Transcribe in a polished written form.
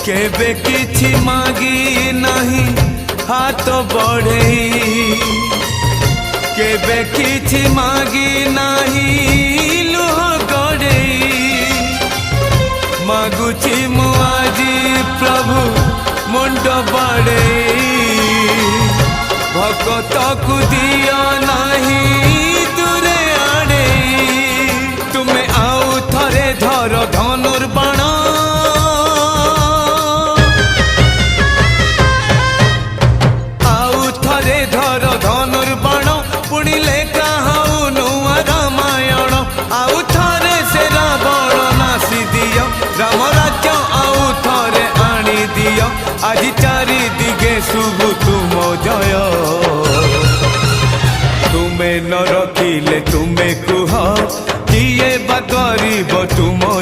केबे किछि मागी नहीं हाथ बढ़े केबे किछि मागी नहीं लुह गड़े मागुची मु आजी प्रभु मुंड बड़े भगत को दिया नहीं दूरे आड़े तुम्हें आउ थरे धर धनुर्बाण आउ थरे धर धनुर्बाण पुणी लेखा हऊ नुआ रामायण आउ थरे से रावण नासी दियो राम राज्य आउ थरे आनी दियो आज चारि दिगे शुभ तुम जय तुम्हें न रखिले तुम्हें